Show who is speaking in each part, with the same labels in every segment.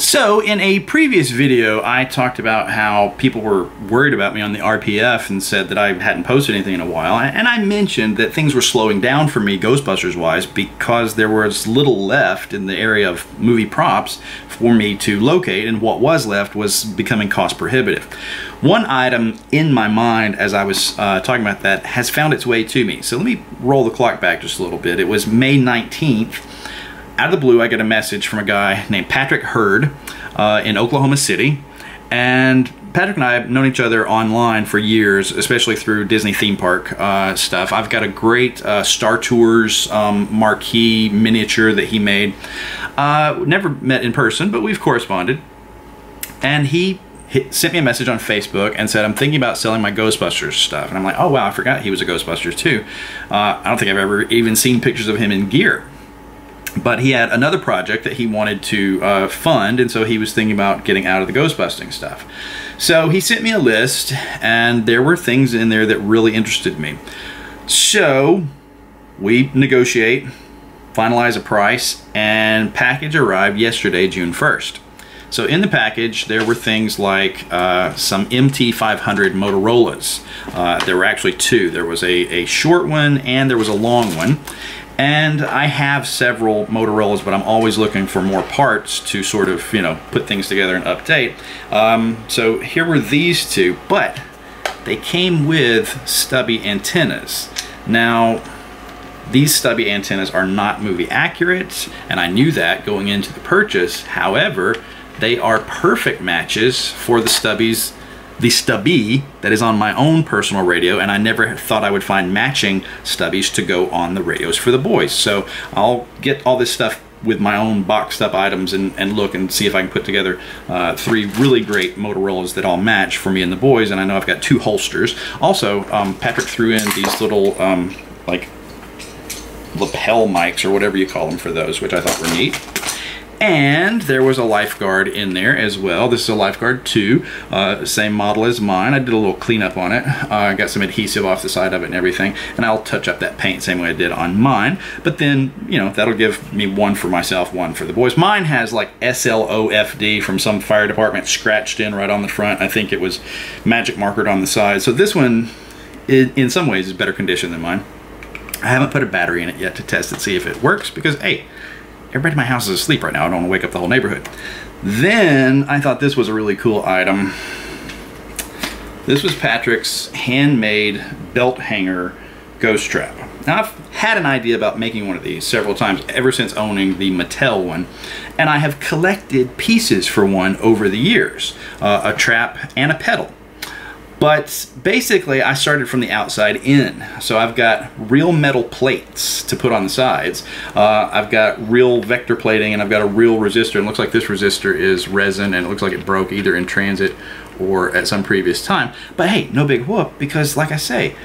Speaker 1: So in a previous video, I talked about how people were worried about me on the RPF and said that I hadn't posted anything in a while. And I mentioned that things were slowing down for me Ghostbusters wise because there was little left in the area of movie props for me to locate, and what was left was becoming cost prohibitive. One item in my mind as I was talking about that has found its way to me. So let me roll the clock back just a little bit. It was May 19th. Out of the blue, I get a message from a guy named Patrick Hurd in Oklahoma City. And Patrick and I have known each other online for years, especially through Disney theme park stuff. I've got a great Star Tours marquee miniature that he made. Never met in person, but we've corresponded. And he sent me a message on Facebook and said, I'm thinking about selling my Ghostbusters stuff. And I'm like, oh wow, I forgot he was a Ghostbusters too. I don't think I've ever even seen pictures of him in gear. But he had another project that he wanted to fund, and so he was thinking about getting out of the ghostbusting stuff. So he sent me a list, and there were things in there that really interested me. So we negotiate, finalize a price, and package arrived yesterday, June 1st. So in the package, there were things like some MT500 Motorola's. There were actually two. There was a short one, and there was a long one. And I have several Motorola's, but I'm always looking for more parts to sort of, you know, put things together and update. So here were these two, but they came with stubby antennas. Now, these stubby antennas are not movie accurate, and I knew that going into the purchase. However, they are perfect matches for the stubby that is on my own personal radio, and I never thought I would find matching stubbies to go on the radios for the boys. So I'll get all this stuff with my own boxed up items and look and see if I can put together three really great Motorola's that all match for me and the boys. And I know I've got two holsters. Also, Patrick threw in these little like lapel mics or whatever you call them for those, which I thought were neat. And there was a lifeguard in there as well. This is a lifeguard 2, same model as mine. I did a little cleanup on it. I got some adhesive off the side of it and everything, and I'll touch up that paint same way I did on mine. But then, you know, that'll give me one for myself, one for the boys. Mine has like SLOFD from some fire department scratched in right on the front. I think it was magic markered on the side. So this one, in some ways, is better condition than mine. I haven't put a battery in it yet to test it, see if it works, because, hey, everybody in my house is asleep right now. I don't want to wake up the whole neighborhood. Then I thought this was a really cool item. This was Patrick's handmade belt hanger ghost trap. Now, I've had an idea about making one of these several times ever since owning the Mattel one, and I have collected pieces for one over the years, a trap and a pedal. But basically, I started from the outside in. So I've got real metal plates to put on the sides. I've got real vector plating, and I've got a real resistor. And it looks like this resistor is resin, and it looks like it broke either in transit or at some previous time. But hey, no big whoop, because like I say,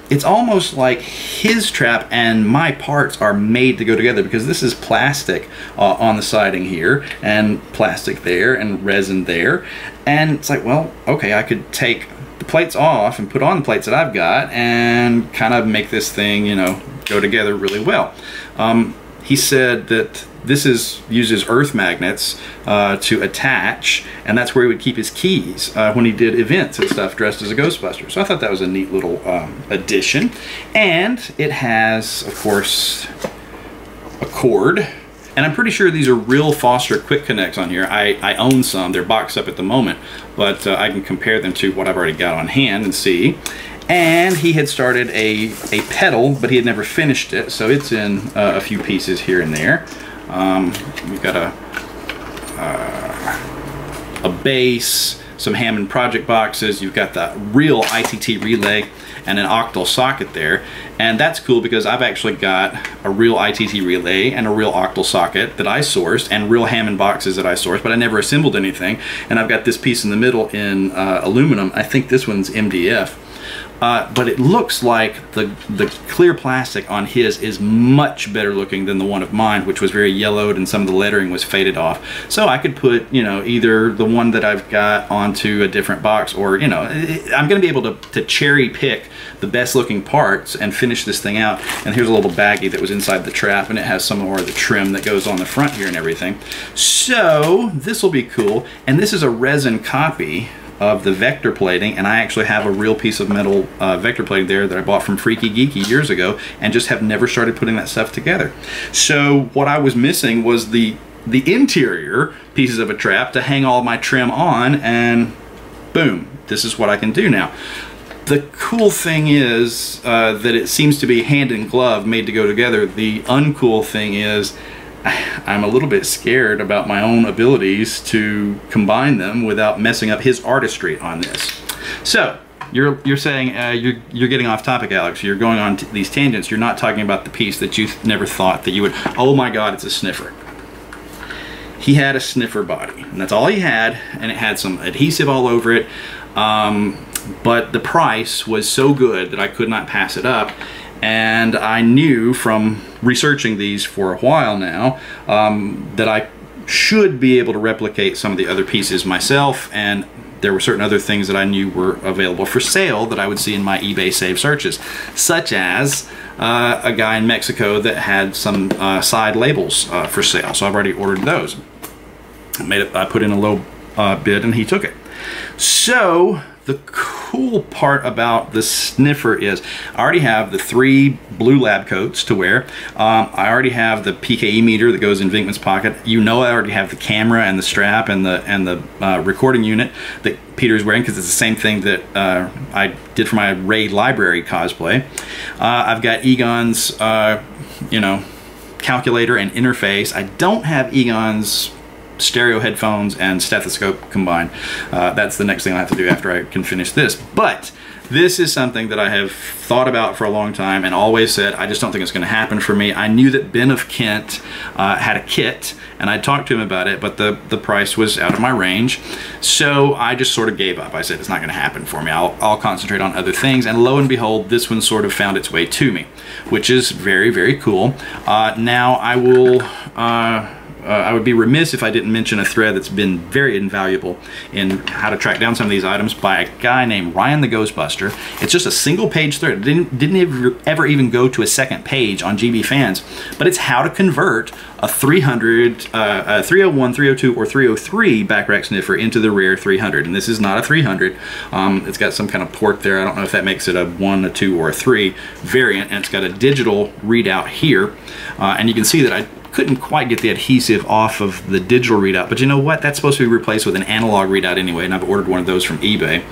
Speaker 1: it's almost like his trap and my parts are made to go together, because this is plastic on the siding here, and plastic there, and resin there. And it's like, well, okay, I could take the plates off and put on the plates that I've got and kind of make this thing, you know, go together really well. He said that this uses earth magnets to attach, and that's where he would keep his keys when he did events and stuff dressed as a Ghostbuster. So I thought that was a neat little addition. And it has, of course, a cord. And I'm pretty sure these are real Foster Quick Connects on here. I own some. They're boxed up at the moment, but I can compare them to what I've already got on hand and see. And he had started a pedal, but he had never finished it, so it's in a few pieces here and there. We've got a base, some Hammond project boxes. You've got the real ITT relay and an octal socket there, and that's cool because I've actually got a real ITT relay and a real octal socket that I sourced, and real Hammond boxes that I sourced, but I never assembled anything. And I've got this piece in the middle in aluminum. I think this one's MDF. but it looks like the clear plastic on his is much better looking than the one of mine, which was very yellowed and some of the lettering was faded off. So I could put, you know, either the one that I've got onto a different box, or, you know, I'm going to be able to cherry pick the best looking parts and finish this thing out. And here's a little baggie that was inside the trap, and it has some more of the trim that goes on the front here and everything. So this will be cool. And this is a resin copy of the vector plating, and I actually have a real piece of metal vector plating there that I bought from Freaky Geeky years ago, and just have never started putting that stuff together. So what I was missing was the interior pieces of a trap to hang all my trim on, and boom, this is what I can do now. The cool thing is that it seems to be hand in glove, made to go together. The uncool thing is I'm a little bit scared about my own abilities to combine them without messing up his artistry on this. So you're saying you're getting off topic, Alex. You're going on these tangents. You're not talking about the piece that you never thought that you would. Oh my God, it's a sniffer. He had a sniffer body, and that's all he had, and it had some adhesive all over it. But the price was so good that I could not pass it up. And I knew from researching these for a while now that I should be able to replicate some of the other pieces myself, and there were certain other things that I knew were available for sale that I would see in my eBay save searches, such as a guy in Mexico that had some side labels for sale. So I've already ordered those. I put in a low bid and he took it. So the cool part about the sniffer is I already have the 3 blue lab coats to wear. I already have the PKE meter that goes in Vinkman's pocket. You know, I already have the camera and the strap and the recording unit that Peter's wearing, because it's the same thing that I did for my Raid Library cosplay. I've got Egon's you know, calculator and interface. I don't have Egon's stereo headphones and stethoscope combined. That's the next thing I have to do after I can finish this. But this is something that I have thought about for a long time and always said, I just don't think it's going to happen for me. I knew that Ben of Kent had a kit, and I talked to him about it, but the price was out of my range. So I just sort of gave up. I said, it's not going to happen for me. I'll concentrate on other things. And lo and behold, this one sort of found its way to me, which is very, very cool. Now I will... I would be remiss if I didn't mention a thread that's been very invaluable in how to track down some of these items by a guy named Ryan the Ghostbuster. It's just a single page thread. It didn't ever even go to a second page on GB Fans, but it's how to convert a 300, 301, 302, or 303 back rack sniffer into the rare 300. And this is not a 300. It's got some kind of port there. I don't know if that makes it a 1, a 2, or a 3 variant, and it's got a digital readout here. And you can see that I couldn't quite get the adhesive off of the digital readout, but you know what? That's supposed to be replaced with an analog readout anyway, and I've ordered one of those from eBay.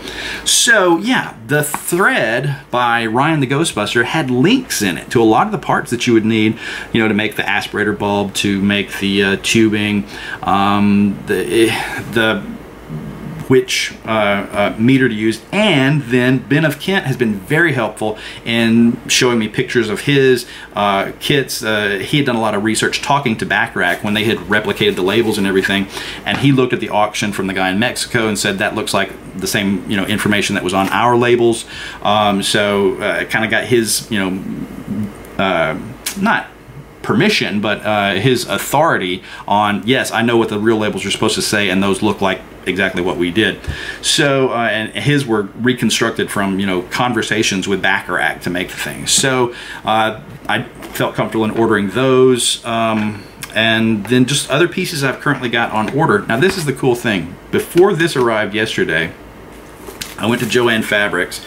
Speaker 1: So yeah, the thread by Ryan the Ghostbuster had links in it to a lot of the parts that you would need, you know, to make the aspirator bulb, to make the tubing, which meter to use. And then Ben of Kent has been very helpful in showing me pictures of his kits. He had done a lot of research talking to Backrack when they had replicated the labels and everything, and he looked at the auction from the guy in Mexico and said that looks like the same, you know, information that was on our labels. So kind of got his, you know, not permission, but his authority on, yes, I know what the real labels are supposed to say, and those look like exactly what we did. So and his were reconstructed from, you know, conversations with Backrack to make the thing. So I felt comfortable in ordering those, and then just other pieces I've currently got on order. Now this is the cool thing. Before this arrived yesterday, I went to Joann Fabrics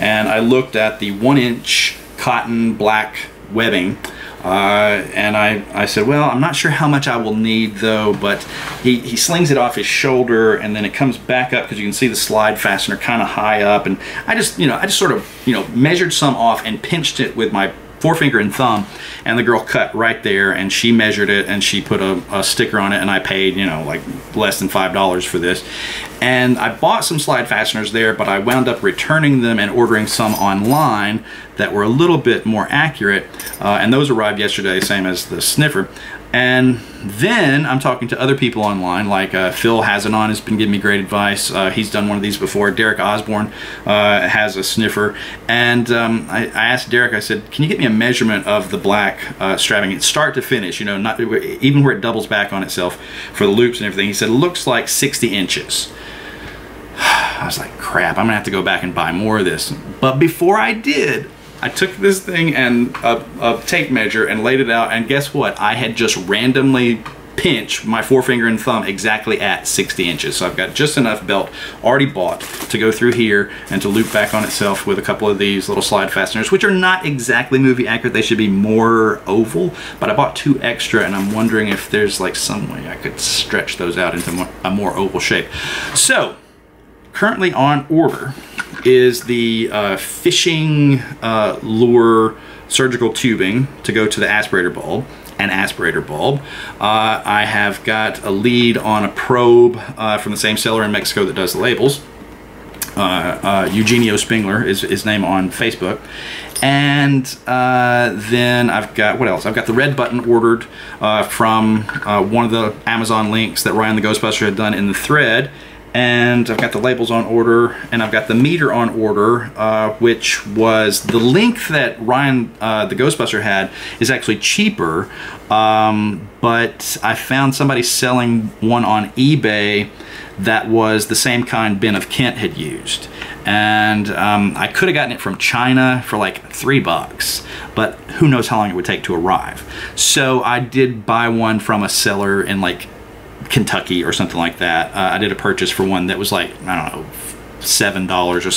Speaker 1: and I looked at the 1-inch cotton black webbing. And I said, well, I'm not sure how much I will need though, but he slings it off his shoulder and then it comes back up because you can see the slide fastener kind of high up, and I just sort of, you know, measured some off and pinched it with my forefinger and thumb, and the girl cut right there, and she measured it and she put a sticker on it, and I paid, you know, like less than $5 for this. And I bought some slide fasteners there, but I wound up returning them and ordering some online that were a little bit more accurate, and those arrived yesterday, same as the sniffer. And then I'm talking to other people online, like Phil Hazanon has been giving me great advice. He's done one of these before. Derek Osborne has a sniffer. And I asked Derek, I said, can you get me a measurement of the black strapping, start to finish, you know, not even where it doubles back on itself for the loops and everything. He said, it looks like 60 inches. I was like, crap, I'm gonna have to go back and buy more of this. But before I did, I took this thing and a tape measure and laid it out, and guess what? I had just randomly pinched my forefinger and thumb exactly at 60 inches. So I've got just enough belt already bought to go through here and to loop back on itself with a couple of these little slide fasteners, which are not exactly movie accurate. They should be more oval, but I bought 2 extra, and I'm wondering if there's like some way I could stretch those out into a more oval shape. So currently on order is the fishing lure surgical tubing to go to the aspirator bulb, an aspirator bulb. I have got a lead on a probe from the same seller in Mexico that does the labels. Eugenio Spingler is his name on Facebook. And then I've got, what else? I've got the red button ordered from one of the Amazon links that Ryan the Ghostbuster had done in the thread. And I've got the labels on order, and I've got the meter on order, which was the link that Ryan the Ghostbuster had is actually cheaper, but I found somebody selling one on eBay that was the same kind Ben of Kent had used. And I could have gotten it from China for like $3, but who knows how long it would take to arrive. So I did buy one from a seller in like Kentucky or something like that. I did a purchase for one that was like, I don't know, $7 or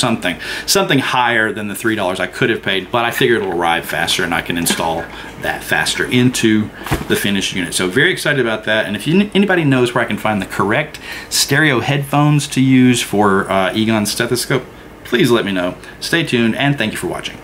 Speaker 1: something higher than the $3 I could have paid, but I figured it'll arrive faster and I can install that faster into the finished unit. So very excited about that. And if anybody knows where I can find the correct stereo headphones to use for Egon's stethoscope, please let me know. Stay tuned, and thank you for watching.